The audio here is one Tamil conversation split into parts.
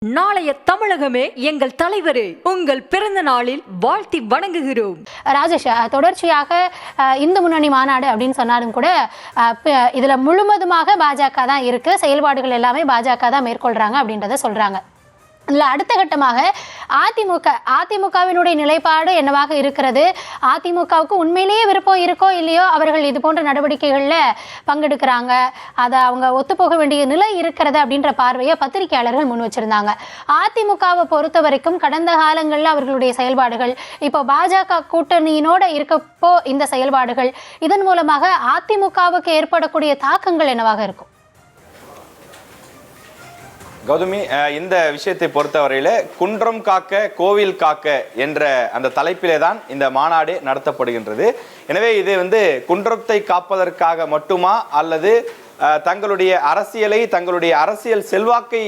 நாளைய தமிழகமே எங்கள் தலைவரே, உங்கள் பிறந்த நாளில் வாழ்த்தி வணங்குகிறோம். ராஜேஷ், தொடர்ச்சியாக இந்து முன்னணி மாநாடு அப்படின்னு சொன்னாலும் கூட இதுல முழுவதுமாக பாஜக தான் இருக்கு, செயல்பாடுகள் எல்லாமே பாஜக தான் மேற்கொள்றாங்க அப்படின்றத சொல்றாங்க. இல்லை, அடுத்த கட்டமாக அதிமுகவினுடைய நிலைப்பாடு என்னவாக இருக்கிறது? அதிமுகவுக்கு உண்மையிலேயே விருப்பம் இருக்கோ இல்லையோ, அவர்கள் இது போன்ற நடவடிக்கைகளில் பங்கெடுக்கிறாங்க, அதை அவங்க ஒத்துப்போக வேண்டிய நிலை இருக்கிறது அப்படின்ற பார்வையை பத்திரிகையாளர்கள் முன் வச்சிருந்தாங்க. அதிமுகவை பொறுத்த வரைக்கும் கடந்த காலங்களில் அவர்களுடைய செயல்பாடுகள், இப்போ பாஜக கூட்டணியினோட இருக்கப்போ இந்த செயல்பாடுகள், இதன் மூலமாக அதிமுகவுக்கு ஏற்படக்கூடிய தாக்கங்கள் என்னவாக இருக்கும்? கௌதமி, இந்த விஷயத்தை பொறுத்தவரையில குன்றம் காக்க கோவில் காக்க என்ற அந்த தலைப்பிலே தான் இந்த மாநாடு நடத்தப்படுகின்றது. எனவே இது குன்றத்தை காப்பதற்காக மட்டுமா, அல்லது தங்களுடைய அரசியலை, தங்களுடைய அரசியல் செல்வாக்கை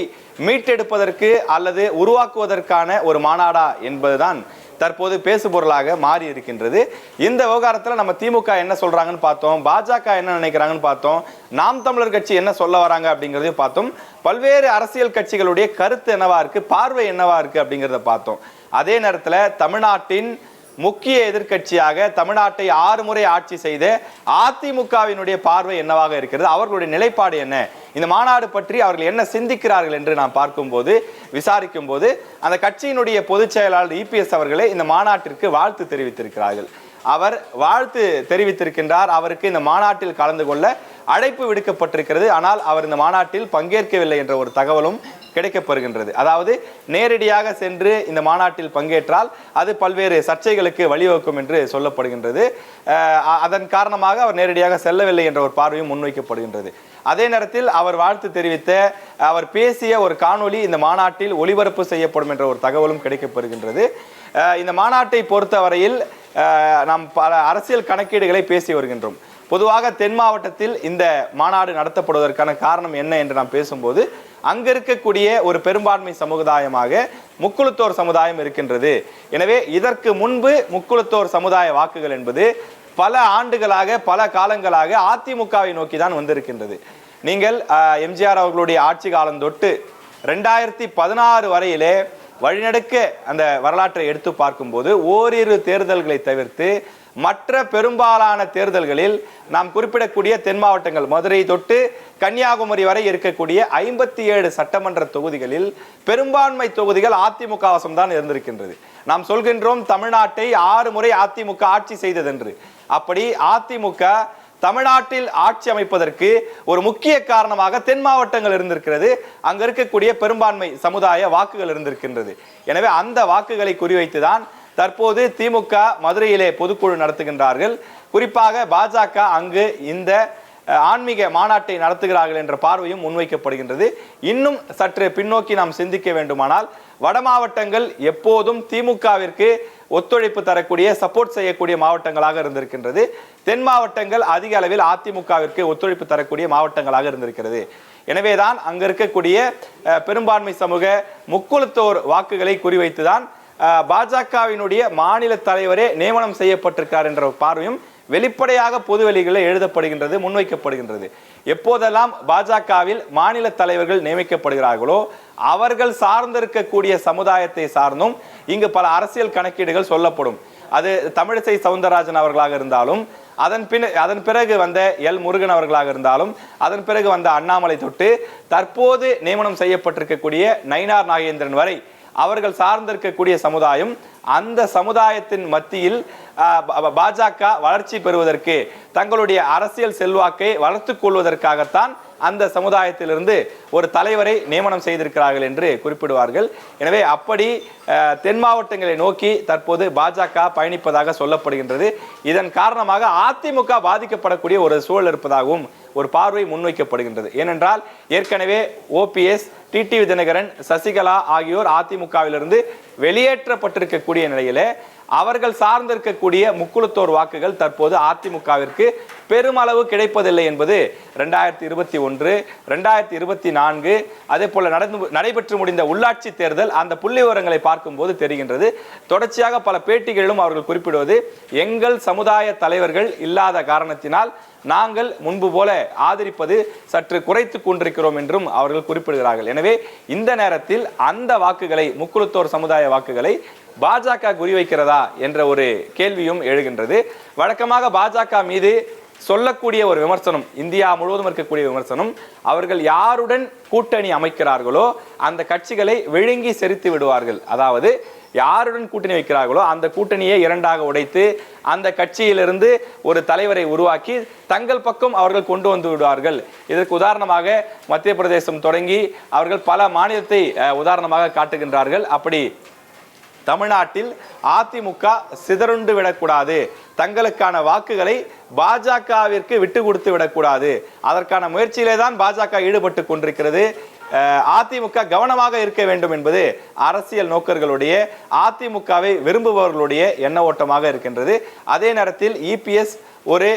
மீட்டெடுப்பதற்கு அல்லது உருவாக்குவதற்கான ஒரு மாநாடா என்பதுதான் தற்போது பேசுபொருளாக மாறி இருக்கின்றது. இந்த விவகாரத்தில் நம்ம திமுக என்ன சொல்றாங்கன்னு பார்த்தோம், பாஜக என்ன நினைக்கிறாங்கன்னு பார்த்தோம், நாம் தமிழர் கட்சி என்ன சொல்ல வராங்க அப்படிங்கிறதையும் பார்த்தோம். பல்வேறு அரசியல் கட்சிகளுடைய கருத்து என்னவா இருக்கு, பார்வை என்னவா இருக்கு அப்படிங்கிறத பார்த்தோம். அதே நேரத்தில் தமிழ்நாட்டின் முக்கிய எதிர்கட்சியாக தமிழ்நாட்டை 6 முறை ஆட்சி செய்த அதிமுகவினுடைய பார்வை என்னவாக இருக்கிறது, அவர்களுடைய நிலைப்பாடு என்ன, இந்த மாநாடு பற்றி அவர்கள் என்ன சிந்திக்கிறார்கள் என்று நாம் பார்க்கும்போது, விசாரிக்கும் போது அந்த கட்சியினுடைய பொதுச் செயலாளர் இபிஎஸ் அவர்களே இந்த மாநாட்டிற்கு வாழ்த்து தெரிவித்திருக்கிறார்கள். அவர் வாழ்த்து தெரிவித்திருக்கின்றார். அவருக்கு இந்த மாநாட்டில் கலந்து கொள்ள அழைப்பு விடுக்கப்பட்டிருக்கிறது. ஆனால் அவர் இந்த மாநாட்டில் பங்கேற்கவில்லை என்ற ஒரு தகவலும் கிடைக்கப்பெறுகின்றது. அதாவது நேரடியாக சென்று இந்த மாநாட்டில் பங்கேற்றால் அது பல்வேறு சர்ச்சைகளுக்கு வழிவகுக்கும் என்று சொல்லப்படுகின்றது. அதன் காரணமாக அவர் நேரடியாக செல்லவில்லை என்ற ஒரு பார்வையும் முன்வைக்கப்படுகின்றது. அதே நேரத்தில் அவர் வாழ்த்து தெரிவித்த, அவர் பேசிய ஒரு காணொலி இந்த மாநாட்டில் ஒளிபரப்பு செய்யப்படும் என்ற ஒரு தகவலும் கிடைக்கப்பெறுகின்றது. இந்த மாநாட்டை பொறுத்தவரையில் நாம் பல அரசியல் கணக்கீடுகளை பேசி வருகின்றோம். பொதுவாக தென் மாவட்டத்தில் இந்த மாநாடு நடத்தப்படுவதற்கான காரணம் என்ன என்று நாம் பேசும்போது, அங்க இருக்கக்கூடிய ஒரு பெரும்பான்மை சமுதாயமாக முக்குளத்தோர் சமுதாயம் இருக்கின்றது. எனவே இதற்கு முன்பு முக்குளத்தோர் சமுதாய வாக்குகள் என்பது பல ஆண்டுகளாக, பல காலங்களாக அதிமுகவை நோக்கி தான் வந்திருக்கின்றது. நீங்கள் எம்ஜிஆர் அவர்களுடைய ஆட்சி காலம் தொட்டு 2016 வரையிலே வழிநடக்க அந்த வரலாற்றை எடுத்து பார்க்கும்போது, ஓரிரு தேர்தல்களை தவிர்த்து மற்ற பெரும்பாலான தேர்தல்களில் நாம் குறிப்பிடக்கூடிய தென் மாவட்டங்கள் மதுரை தொட்டு கன்னியாகுமரி வரை இருக்கக்கூடிய 57 சட்டமன்ற தொகுதிகளில் பெரும்பான்மை தொகுதிகள் அதிமுக வசம்தான் இருந்திருக்கின்றது. நாம் சொல்கின்றோம் தமிழ்நாட்டை 6 முறை அதிமுக ஆட்சி செய்ததென்று. அப்படி அதிமுக தமிழ்நாட்டில் ஆட்சி அமைப்பதற்கு ஒரு முக்கிய காரணமாக தென் மாவட்டங்கள் இருந்திருக்கிறது. அங்க இருக்கக்கூடிய பெரும்பான்மை சமுதாய வாக்குகள் இருந்திருக்கின்றது. எனவே அந்த வாக்குகளை குறிவைத்துதான் தற்போது திமுக மதுரையிலே பொதுக்குழு நடத்துகின்றார்கள். குறிப்பாக பாஜக அங்கு இந்த ஆன்மீக மாநாட்டை நடத்துகிறார்கள் என்ற பார்வையும் முன்வைக்கப்படுகின்றது. இன்னும் சற்று பின்னோக்கி நாம் சிந்திக்க வேண்டுமானால், வட மாவட்டங்கள் எப்போதும் திமுகவிற்கு ஒத்துழைப்பு தரக்கூடிய, சப்போர்ட் செய்யக்கூடிய மாவட்டங்களாக இருந்திருக்கின்றது. தென் மாவட்டங்கள் அதிக அளவில் அதிமுகவிற்கு ஒத்துழைப்பு தரக்கூடிய மாவட்டங்களாக இருந்திருக்கிறது. எனவேதான் அங்க இருக்கக்கூடிய பெரும்பான்மை சமூக முக்குளத்தோர் வாக்குகளை குறிவைத்துதான் பாஜகவினுடைய மாநில தலைவரே நியமனம் செய்யப்பட்டிருக்கிறார் என்ற பார்வையும் வெளிப்படையாக பொதுவெளிகளில் எழுதப்படுகின்றது, முன்வைக்கப்படுகின்றது. எப்போதெல்லாம் பாஜகவில் மாநில தலைவர்கள் நியமிக்கப்படுகிறார்களோ அவர்கள் சார்ந்திருக்கக்கூடிய சமுதாயத்தை சார்ந்தும் இங்கு பல அரசியல் கணக்கீடுகள் சொல்லப்படும். அது தமிழிசை சவுந்தரராஜன் அவர்களாக இருந்தாலும், அதன் பிறகு வந்த எல் முருகன் அவர்களாக இருந்தாலும், அதன் பிறகு வந்த அண்ணாமலை தொட்டு தற்போது நியமனம் செய்யப்பட்டிருக்கக்கூடிய நயினார் நாகேந்திரன் வரை அவர்கள் சார்ந்திருக்கக்கூடிய சமுதாயம், அந்த சமுதாயத்தின் மத்தியில் பாஜக வளர்ச்சி பெறுவதற்கு, தங்களுடைய அரசியல் செல்வாக்கை வளர்த்துக் கொள்வதற்காகத்தான் அந்த சமுதாயத்திலிருந்து ஒரு தலைவரை நியமனம் செய்திருக்கிறார்கள் என்று குறிப்பிடுவார்கள். எனவே அப்படி தென் மாவட்டங்களை நோக்கி தற்போது பாஜக பயணிப்பதாக சொல்லப்படுகின்றது. இதன் காரணமாக அதிமுக பாதிக்கப்படக்கூடிய ஒரு சூழல் இருப்பதாகவும் ஒரு பார்வை முன்வைக்கப்படுகின்றது. ஏனென்றால் ஏற்கனவே ஓபிஎஸ், டிடிவி தினகரன், சசிகலா ஆகியோர் அதிமுகவிலிருந்து வெளியேற்றப்பட்டிருக்கக்கூடிய நிலையிலே அவர்கள் சார்ந்திருக்கக்கூடிய முக்குளத்தோர் வாக்குகள் தற்போது அதிமுகவிற்கு பெருமளவு கிடைப்பதில்லை என்பது 2021, 2024 அதே போல நடைபெற்று முடிந்த உள்ளாட்சி தேர்தல் அந்த புள்ளி விவரங்களை பார்க்கும்போது தெரிகின்றது. தொடர்ச்சியாக பல பேட்டிகளிலும் அவர்கள் குறிப்பிடுவது, எங்கள் சமுதாய தலைவர்கள் இல்லாத காரணத்தினால் நாங்கள் முன்பு போல ஆதரிப்பது சற்று குறைத்து கொண்டிருக்கிறோம் என்றும் அவர்கள் குறிப்பிடுகிறார்கள். எனவே இந்த நேரத்தில் அந்த வாக்குகளை, முக்குளத்தோர் சமுதாய வாக்குகளை பாஜக குறிவைக்கிறதா என்ற ஒரு கேள்வியும் எழுகின்றது. வழக்கமாக பாஜக மீது சொல்லக்கூடிய ஒரு விமர்சனம், இந்தியா முழுவதும் இருக்கக்கூடிய விமர்சனம், அவர்கள் யாருடன் கூட்டணி அமைக்கிறார்களோ அந்த கட்சிகளை விழுங்கி செரித்து விடுவார்கள். அதாவது யாருடன் கூட்டணி வைக்கிறார்களோ அந்த கூட்டணியை இரண்டாக உடைத்து அந்த கட்சியிலிருந்து ஒரு தலைவரை உருவாக்கி தங்கள் பக்கம் அவர்கள் கொண்டு வந்து விடுவார்கள். இதற்கு உதாரணமாக மத்திய பிரதேசம் தொடங்கி அவர்கள் பல மாநிலத்தை உதாரணமாக காட்டுகின்றார்கள். அப்படி தமிழ்நாட்டில் அதிமுக சிதறுண்டு விடக்கூடாது, தங்களுக்கான வாக்குகளை பாஜகவிற்கு விட்டு கொடுத்து விடக்கூடாது, அதற்கான முயற்சியிலே தான் பாஜக ஈடுபட்டு கொண்டிருக்கிறது. அதிமுக கவனமாக இருக்க வேண்டும் என்பது அரசியல் நோக்கர்களுடைய, அதிமுகவை விரும்புபவர்களுடைய எண்ண ஓட்டமாக இருக்கின்றது. அதே நேரத்தில் இபிஎஸ் ஒரு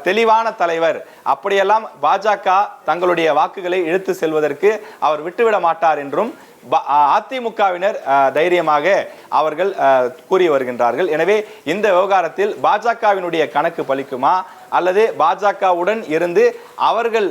தெளிவான தலைவர், அப்படியெல்லாம் பாஜக தங்களுடைய வாக்குகளை இழுத்து செல்வதற்கு அவர் விட்டுவிட மாட்டார் என்றும் அதிமுகவினர் தைரியமாக அவர்கள் கூறி வருகின்றார்கள். எனவே இந்த விவகாரத்தில் பாஜகவினுடைய கணக்கு பலிக்குமா, அல்லது பாஜகவுடன் இருந்து அவர்கள்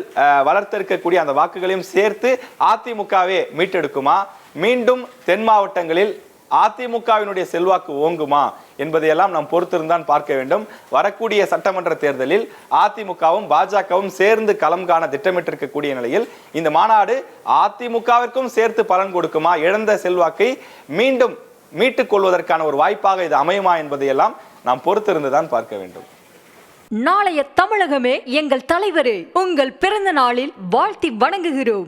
வளர்த்தெடுக்கக்கூடிய அந்த வாக்குகளையும் சேர்த்து அதிமுகவே மீட்டெடுக்குமா, மீண்டும் தென் மாவட்டங்களில் அதிமுகவினுடைய செல்வாக்கு ஓங்குமா என்பதையெல்லாம் நாம் பொறுத்திருந்தான் பார்க்க வேண்டும். வரக்கூடிய சட்டமன்ற தேர்தலில் அதிமுகவும் பாஜகவும் சேர்ந்து களம் காண திட்டமிட்டிருக்கக்கூடிய நிலையில் இந்த மாநாடு அதிமுகவிற்கும் சேர்த்து பலன் கொடுக்குமா, இழந்த செல்வாக்கை மீண்டும் மீட்டுக் கொள்வதற்கான ஒரு வாய்ப்பாக இது அமையுமா என்பதையெல்லாம் நாம் பொறுத்திருந்துதான் பார்க்க வேண்டும். நாளைய தமிழகமே எங்கள் தலைவரே, உங்கள் பிறந்த நாளில் வாழ்த்தி வணங்குகிறோம்.